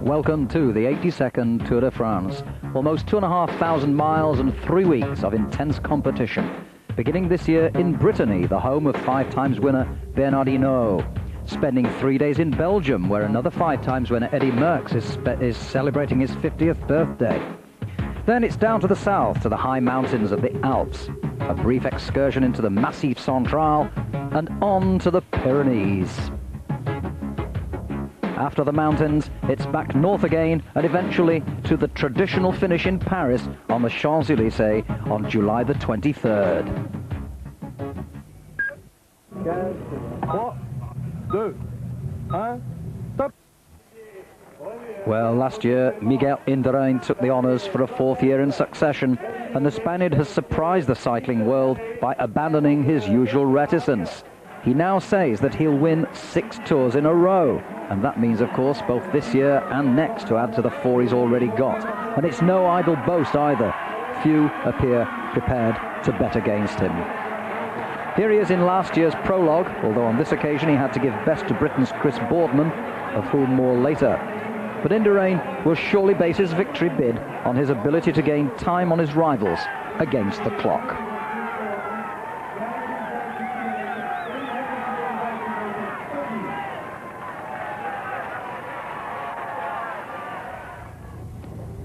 Welcome to the 82nd Tour de France. Almost 2,500 miles and 3 weeks of intense competition. Beginning this year in Brittany, the home of 5-times winner Bernard Hinault. Spending 3 days in Belgium, where another 5-times winner Eddy Merckx is celebrating his 50th birthday. Then it's down to the south, to the high mountains of the Alps. A brief excursion into the Massif Central and on to the Pyrenees. After the mountains, it's back north again and eventually to the traditional finish in Paris on the Champs-Élysées on July the 23rd. 3, 2, 1, stop! Well, last year, Miguel Indurain took the honours for a 4th year in succession, and the Spaniard has surprised the cycling world by abandoning his usual reticence. He now says that he'll win 6 tours in a row, and that means, of course, both this year and next to add to the 4 he's already got. And it's no idle boast either. Few appear prepared to bet against him. Here he is in last year's prologue, although on this occasion he had to give best to Britain's Chris Boardman, of whom more later. But Indurain will surely base his victory bid on his ability to gain time on his rivals against the clock.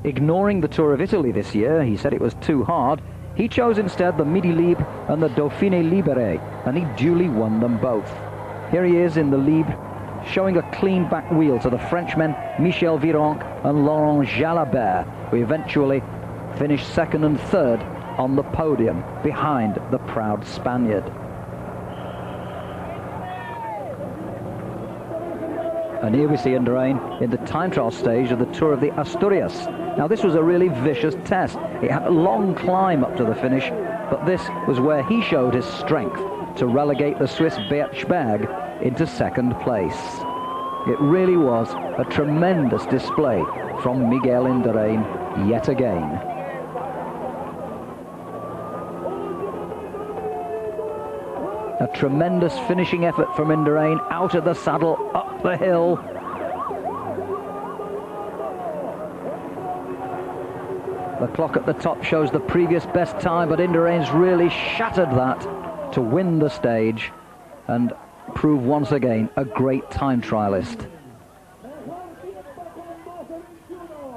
Ignoring the Tour of Italy this year, he said it was too hard. He chose instead the Midi Libre and the Dauphiné Libéré, and he duly won them both. Here he is in the Libre, showing a clean back wheel to the Frenchmen Michel Virenque and Laurent Jalabert, who eventually finished 2nd and 3rd on the podium behind the proud Spaniard. And here we see Indurain in the time trial stage of the Tour of the Asturias. Now this was a really vicious test. It had a long climb up to the finish, but this was where he showed his strength to relegate the Swiss Berg into 2nd place. It really was a tremendous display from Miguel Indurain yet again. A tremendous finishing effort from Indurain, out of the saddle, up the hill. The clock at the top shows the previous best time, but Indurain's really shattered that to win the stage and prove once again a great time trialist.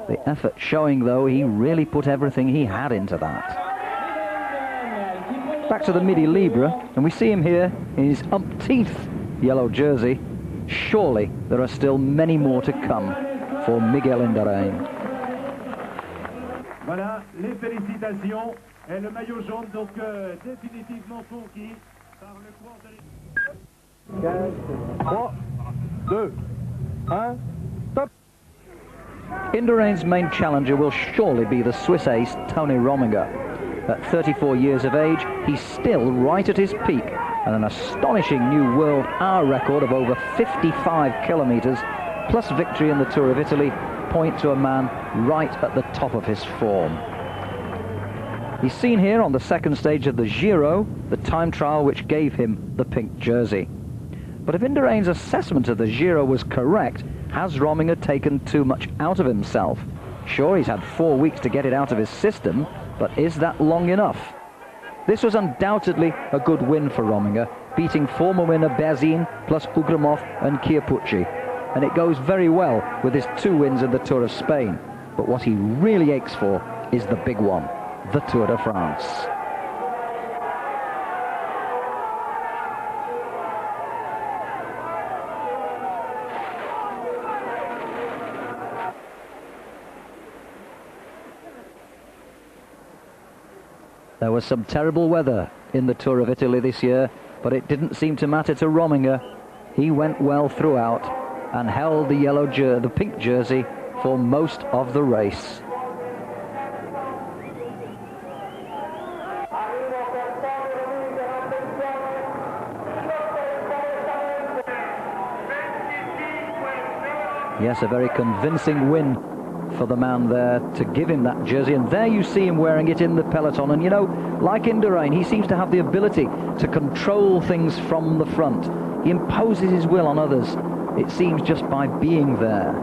The effort showing, though, he really put everything he had into that. Back to the Midi Libre, and we see him here in his umpteenth yellow jersey. Surely there are still many more to come for Miguel Indurain. Voilà, les félicitations. Et le maillot jaune, donc définitivement conquis par le cours de... 3, 2, 1, stop! Indurain's main challenger will surely be the Swiss ace Tony Rominger. At 34 years of age, he's still right at his peak, and an astonishing new world hour record of over 55 kilometres, plus victory in the Tour of Italy, point to a man right at the top of his form. He's seen here on the 2nd stage of the Giro, the time trial which gave him the pink jersey. But if Indurain's assessment of the Giro was correct, has Rominger taken too much out of himself? Sure, he's had 4 weeks to get it out of his system, but is that long enough? This was undoubtedly a good win for Rominger, beating former winner Berzin plus Ugrumov and Chiappucci. And it goes very well with his 2 wins in the Tour of Spain. But what he really aches for is the big one, the Tour de France. There was some terrible weather in the Tour of Italy this year, but it didn't seem to matter to Rominger. He went well throughout and held the pink jersey for most of the race. Yes, a very convincing win for the man there to give him that jersey, and there you see him wearing it in the peloton. And you know, like Indurain, he seems to have the ability to control things from the front. He imposes his will on others, it seems, just by being there.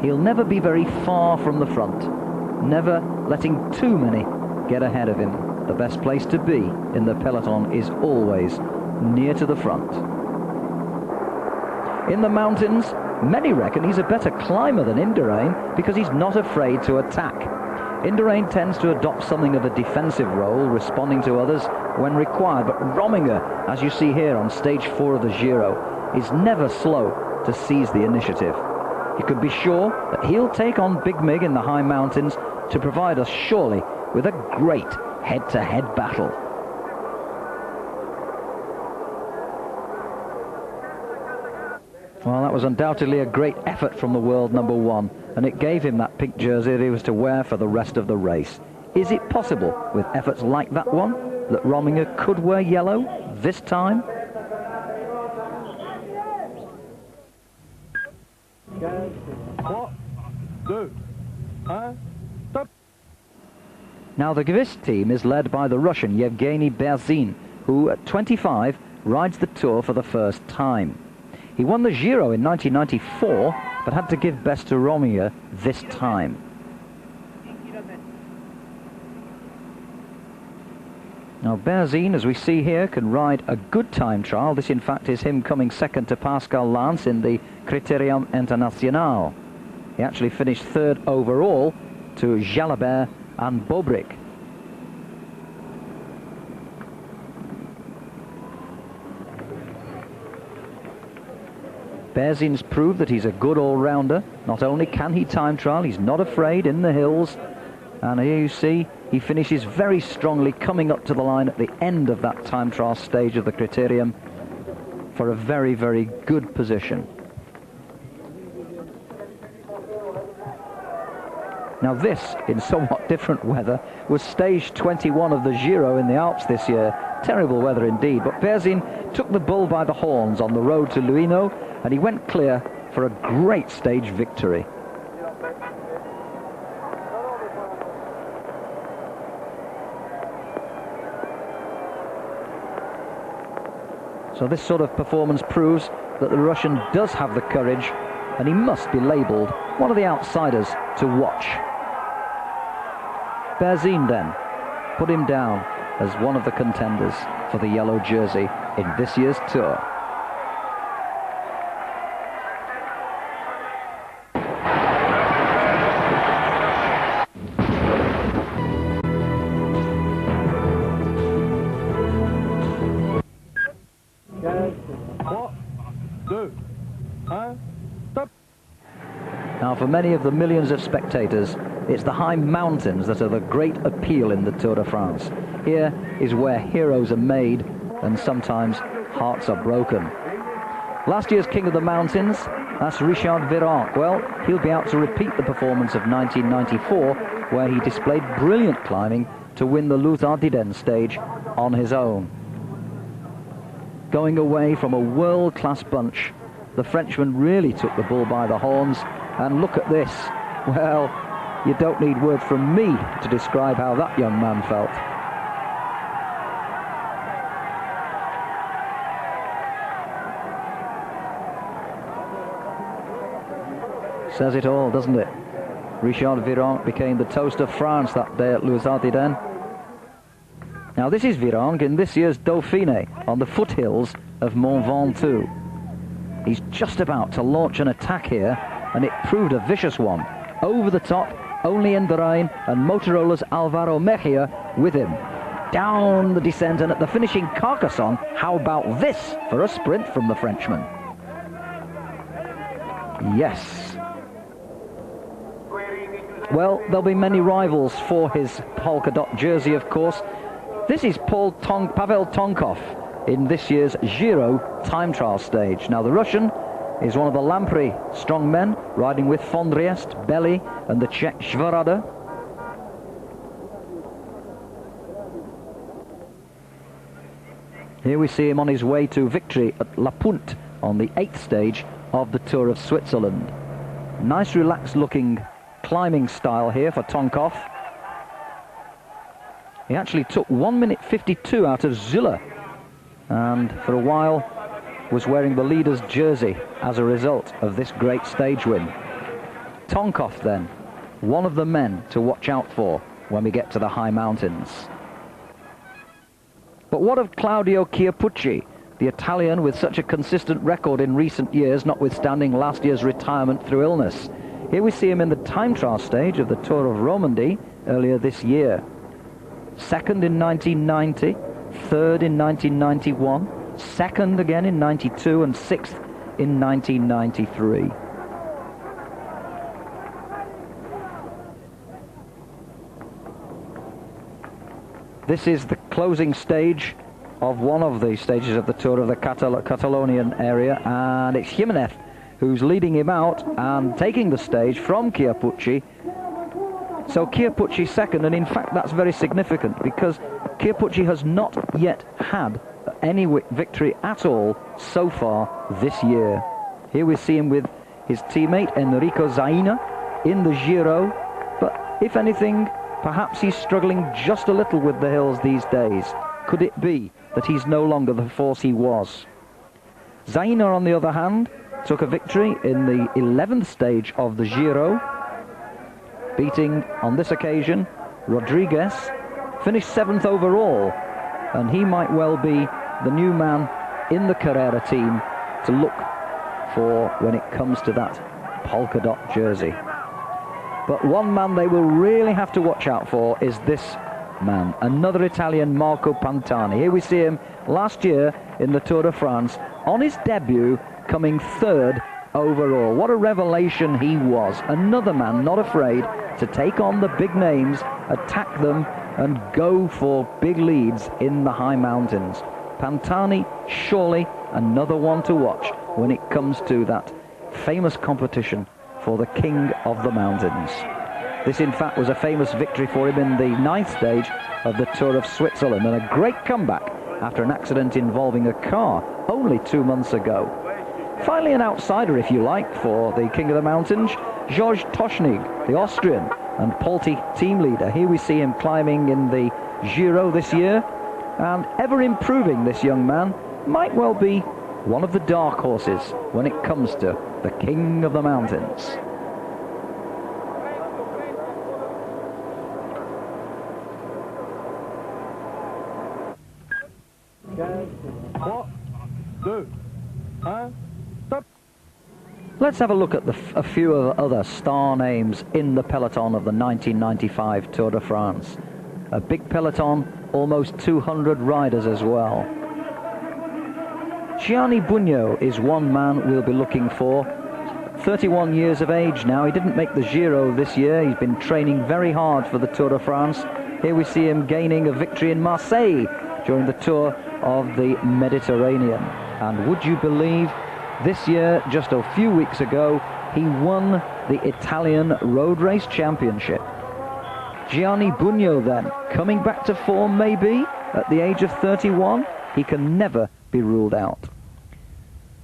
he'll never be very far from the front, never letting too many get ahead of him. The best place to be in the peloton is always near to the front. In the mountains, many reckon he's a better climber than Indurain because he's not afraid to attack. Indurain tends to adopt something of a defensive role, responding to others when required, but Rominger, as you see here on stage 4 of the Giro, is never slow to seize the initiative. You can be sure that he'll take on Big Mig in the high mountains to provide us surely with a great head-to-head battle. Well, that was undoubtedly a great effort from the world number 1, and it gave him that pink jersey that he was to wear for the rest of the race. Is it possible, with efforts like that one, that Rominger could wear yellow this time? Now the Gvis team is led by the Russian Yevgeny Berzin, who at 25 rides the Tour for the first time. He won the Giro in 1994, but had to give best to Rominger this time. Now Berzin, as we see here, can ride a good time trial. This in fact is him coming second to Pascal Lance in the Critérium International. He actually finished third overall to Jalabert and Bobrick. Berzin's proved that he's a good all-rounder. Not only can he time trial, he's not afraid in the hills. And here you see he finishes very strongly, coming up to the line at the end of that time trial stage of the Critérium for a very, very good position. Now this, in somewhat different weather, was stage 21 of the Giro in the Alps this year. Terrible weather indeed, but Berzin took the bull by the horns on the road to Luino, and he went clear for a great stage victory. So this sort of performance proves that the Russian does have the courage, and he must be labelled one of the outsiders to watch. Berzin then put him down as one of the contenders for the yellow jersey in this year's Tour. Now, for many of the millions of spectators, it's the high mountains that are the great appeal in the Tour de France. Here is where heroes are made and sometimes hearts are broken. Last year's King of the Mountains, that's Richard Virenque. Well, he'll be out to repeat the performance of 1994, where he displayed brilliant climbing to win the Luz Ardiden stage on his own. Going away from a world-class bunch, the Frenchman really took the bull by the horns. And look at this. Well, you don't need words from me to describe how that young man felt. Says it all, doesn't it? Richard Virenque became the toast of France that day at Luz Ardiden. Now this is Virenque in this year's Dauphiné on the foothills of Mont Ventoux. He's just about to launch an attack here, and it proved a vicious one. Over the top, only Indurain and Motorola's Alvaro Mejia with him. Down the descent, and at the finishing Carcassonne, how about this for a sprint from the Frenchman? Yes. Well, there'll be many rivals for his polka dot jersey, of course. This is Pavel Tonkov in this year's Giro time trial stage. Now the Russian is one of the Lampre strong men, riding with Fondriest, Belly and the Czech Schwarada. Here we see him on his way to victory at La Punt on the 8th stage of the Tour of Switzerland. Nice relaxed looking climbing style here for Tonkov. He actually took 1 minute 52 out of Zülle, and for a while was wearing the leader's jersey as a result of this great stage win. Tonkov then, one of the men to watch out for when we get to the high mountains. But what of Claudio Chiappucci, the Italian with such a consistent record in recent years, notwithstanding last year's retirement through illness? Here we see him in the time trial stage of the Tour of Romandie earlier this year. Second in 1990, third in 1991, second again in 92, and sixth in 1993. This is the closing stage of one of the stages of the Tour of the Catalonian area, and it's Jimenez who's leading him out and taking the stage from Chiappucci. So Chiappucci second, and in fact that's very significant because Chiappucci has not yet had any victory at all so far this year. Here we see him with his teammate Enrico Zaina in the Giro, but if anything, perhaps he's struggling just a little with the hills these days. Could it be that he's no longer the force he was? Zaina, on the other hand, took a victory in the 11th stage of the Giro, beating, on this occasion, Rodriguez, finished 7th overall, and he might well be the new man in the Carrera team to look for when it comes to that polka dot jersey. But one man they will really have to watch out for is this man, another Italian, Marco Pantani. Here we see him last year in the Tour de France, on his debut, coming third overall. What a revelation he was. Another man not afraid to take on the big names, attack them, and go for big leads in the high mountains. Pantani, surely another one to watch when it comes to that famous competition for the King of the Mountains. This, in fact, was a famous victory for him in the 9th stage of the Tour of Switzerland, and a great comeback after an accident involving a car only 2 months ago. Finally, an outsider, if you like, for the King of the Mountains, George Toschnig, the Austrian and Polti team leader. Here we see him climbing in the Giro this year, and ever improving. This young man might well be one of the dark horses when it comes to the King of the Mountains. Let's have a look at a few of other star names in the peloton of the 1995 Tour de France. A big peloton, almost 200 riders as well. Gianni Bugno is one man we'll be looking for. 31 years of age now. He didn't make the Giro this year. He's been training very hard for the Tour de France. Here we see him gaining a victory in Marseille during the Tour of the Mediterranean. And would you believe, this year, just a few weeks ago, he won the Italian Road Race Championship. Gianni Bugno then, coming back to form maybe, at the age of 31, he can never be ruled out.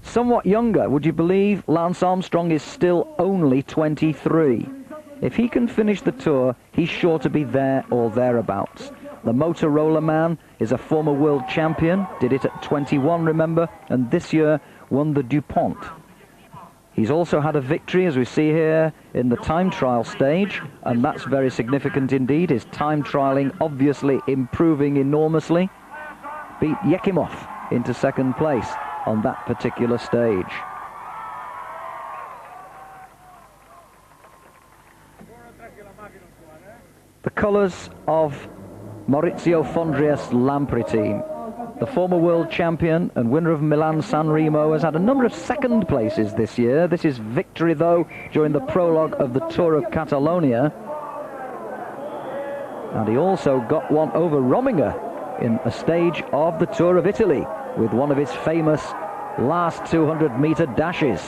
Somewhat younger, would you believe, Lance Armstrong is still only 23. If he can finish the Tour, he's sure to be there or thereabouts. The Motorola man is a former world champion, did it at 21, remember, and this year won the DuPont. He's also had a victory, as we see here, in the time trial stage, and that's very significant indeed. His time trialing obviously improving enormously. Beat Yekimov into second place on that particular stage. The colours of Maurizio Fondria's Lampre team. The former world champion and winner of Milan-San Remo has had a number of second places this year. This is victory, though, during the prologue of the Tour of Catalonia. And he also got one over Rominger in a stage of the Tour of Italy with one of his famous last 200-meter dashes.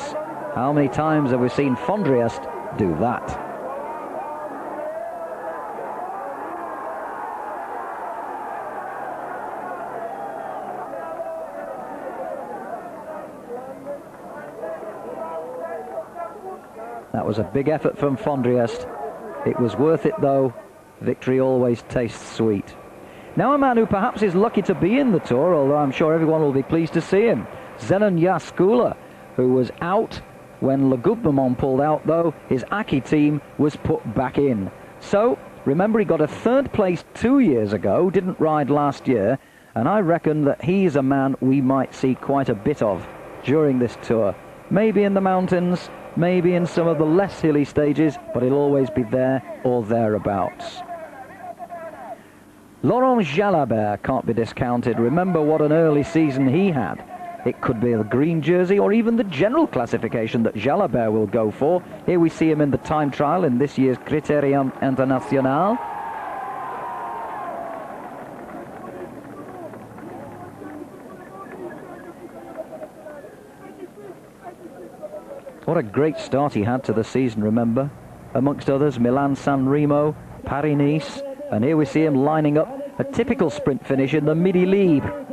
How many times have we seen Fondriest do that? That was a big effort from Fondriest. It was worth it, though. Victory always tastes sweet. Now a man who perhaps is lucky to be in the Tour, although I'm sure everyone will be pleased to see him. Zenon Jaskula, who was out When Le Gouvernement pulled out, though, his Aki team was put back in. So, remember, he got a third place 2 years ago, didn't ride last year, and I reckon that he's a man we might see quite a bit of during this tour. Maybe in the mountains, maybe in some of the less hilly stages, but he'll always be there or thereabouts. Laurent Jalabert can't be discounted. Remember what an early season he had. It could be the green jersey or even the general classification that Jalabert will go for. Here we see him in the time trial in this year's Critérium International. What a great start he had to the season, remember? Amongst others, Milan-San Remo, Paris-Nice, and here we see him lining up a typical sprint finish in the Midi Libre.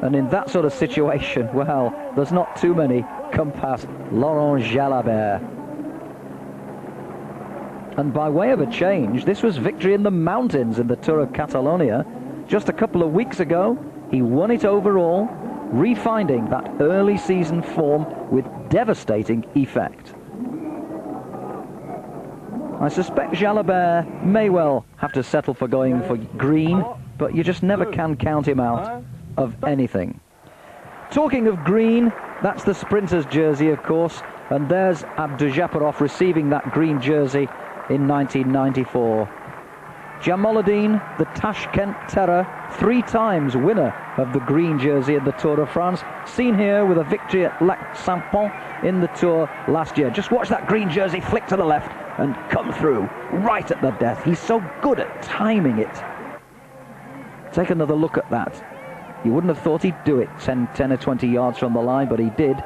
And in that sort of situation, well, there's not too many come past Laurent Jalabert. And by way of a change, this was victory in the mountains in the Tour of Catalonia. Just a couple of weeks ago, he won it overall, refinding that early season form with devastating effect. I suspect Jalabert may well have to settle for going for green, but you just never can count him out of anything. Talking of green, that's the sprinter's jersey, of course, and there's Abdujaparov receiving that green jersey in 1994. Jamoluddin, the Tashkent Terror, 3 times winner of the green jersey in the Tour de France, seen here with a victory at Lac Saint-Pont in the Tour last year. Just watch that green jersey flick to the left and come through right at the death. He's so good at timing it. Take another look at that. You wouldn't have thought he'd do it 10 or 20 yards from the line, but he did.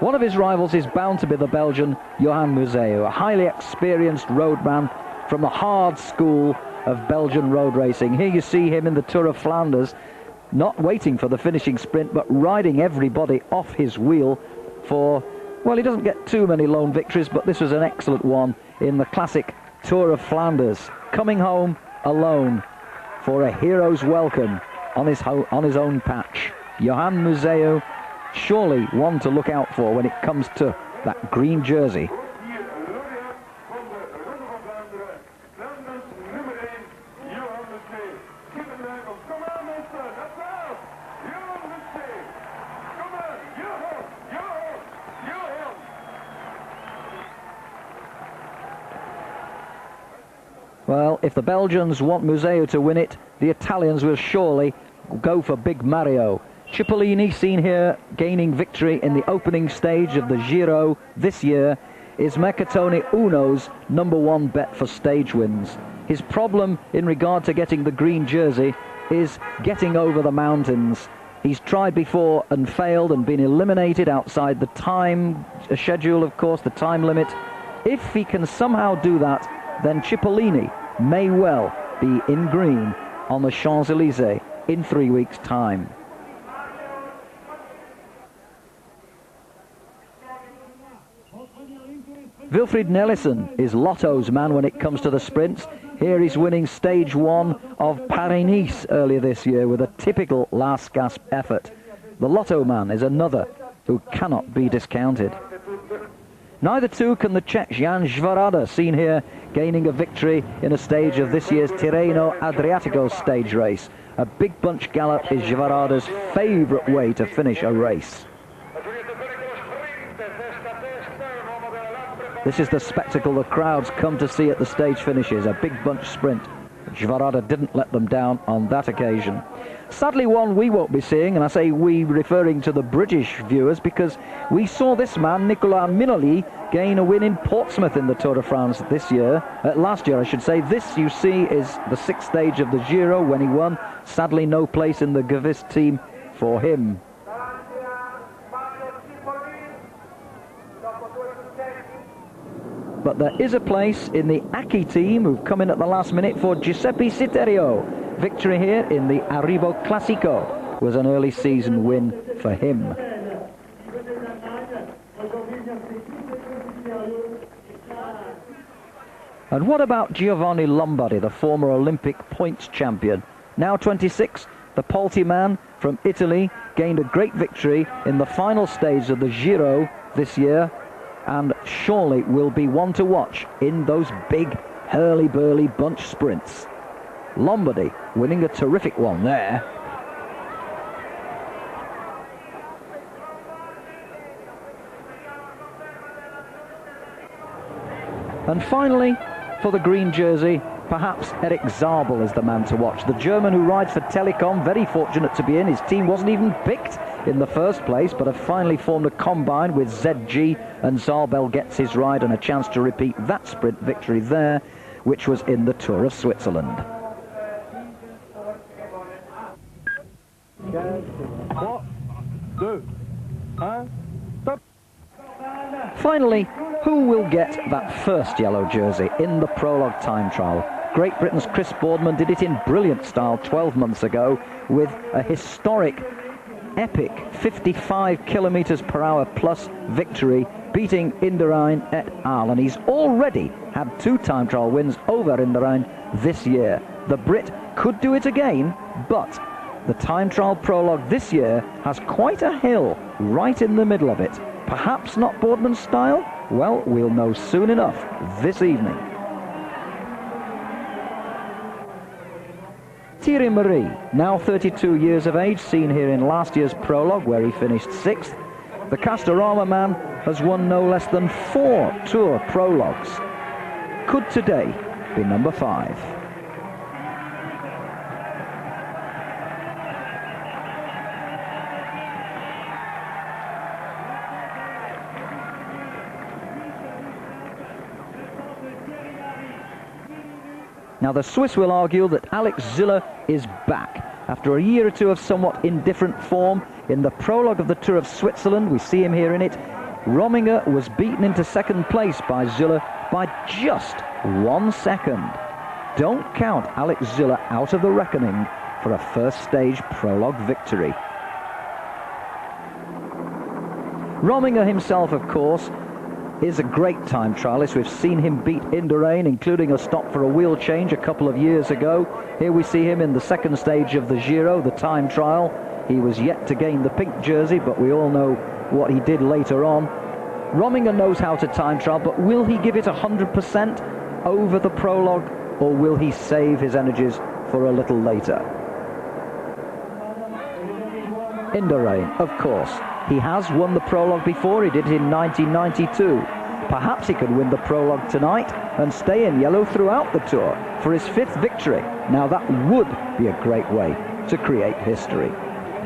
One of his rivals is bound to be the Belgian Johan Museeuw, a highly experienced roadman from the hard school of Belgian road racing. Here you see him in the Tour of Flanders, not waiting for the finishing sprint, but riding everybody off his wheel for, well, he doesn't get too many lone victories, but this was an excellent one in the classic Tour of Flanders, coming home alone for a hero's welcome on his own patch. Johan Museeuw, surely one to look out for when it comes to that green jersey. Well, if the Belgians want Museeuw to win it, the Italians will surely go for Big Mario. Cipollini, seen here gaining victory in the opening stage of the Giro this year, is Mercatone Uno's #1 bet for stage wins. His problem in regard to getting the green jersey is getting over the mountains. He's tried before and failed and been eliminated outside the time schedule, of course, the time limit. If he can somehow do that, then Cipollini may well be in green on the Champs-Élysées in 3 weeks' time. Wilfried Nelissen is Lotto's man when it comes to the sprints. Here he's winning stage 1 of Paris-Nice earlier this year with a typical last gasp effort. The Lotto man is another who cannot be discounted. Neither too can the Czech Jan Zvarada, seen here gaining a victory in a stage of this year's Tirreno Adriatico stage race. A big bunch gallop is Zvarada's favourite way to finish a race. This is the spectacle the crowds come to see at the stage finishes, a big bunch sprint. Zvarada didn't let them down on that occasion. Sadly, one we won't be seeing, and I say we referring to the British viewers, because we saw this man, Nicolas Minoli, gain a win in Portsmouth in the Tour de France this year. Last year, I should say. This, you see, is the 6th stage of the Giro when he won. Sadly, no place in the Gavis team for him. But there is a place in the Aki team who've come in at the last minute for Giuseppe Citerio. Victory here in the Arrivo Classico was an early season win for him. And what about Giovanni Lombardi, the former Olympic points champion? Now 26, the Polti man from Italy gained a great victory in the final stage of the Giro this year, and surely will be one to watch in those big hurly-burly bunch sprints. Lombardy winning a terrific one there. And finally, for the green jersey, perhaps Eric Zabel is the man to watch. The German who rides for Telekom, very fortunate to be in. His team wasn't even picked in the first place, but have finally formed a combine with ZG, and Zabel gets his ride and a chance to repeat that sprint victory there, which was in the Tour of Switzerland. Finally, who will get that first yellow jersey in the prologue time trial? Great Britain's Chris Boardman did it in brilliant style 12 months ago with a historic, epic 55 kilometers per hour plus victory, beating Indurain et al. And he's already had 2 time trial wins over Indurain this year. The Brit could do it again, but the time trial prologue this year has quite a hill right in the middle of it. Perhaps not Boardman's style? Well, we'll know soon enough this evening. Thierry Marie, now 32 years of age, seen here in last year's prologue where he finished 6th. The Castorama man has won no less than 4 Tour prologues. Could today be number 5? Now the Swiss will argue that Alex Ziller is back. After a year or two of somewhat indifferent form, in the prologue of the Tour of Switzerland, we see him here in it, Rominger was beaten into second place by Ziller by just 1 second. Don't count Alex Ziller out of the reckoning for a first stage prologue victory. Rominger himself, of course, is a great time trialist. We've seen him beat Indurain, including a stop for a wheel change a couple of years ago. Here we see him in the second stage of the Giro, the time trial. He was yet to gain the pink jersey, but we all know what he did later on. Rominger knows how to time trial, but will he give it 100% over the prologue, or will he save his energies for a little later? Indurain, of course. He has won the prologue before. He did it in 1992. Perhaps he could win the prologue tonight and stay in yellow throughout the Tour for his 5th victory. Now that would be a great way to create history.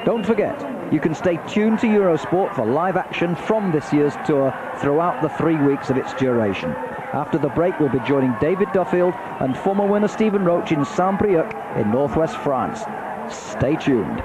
Don't forget, you can stay tuned to Eurosport for live action from this year's Tour throughout the 3 weeks of its duration. After the break, we'll be joining David Duffield and former winner Stephen Roach in Saint-Brieuc in northwest France. Stay tuned.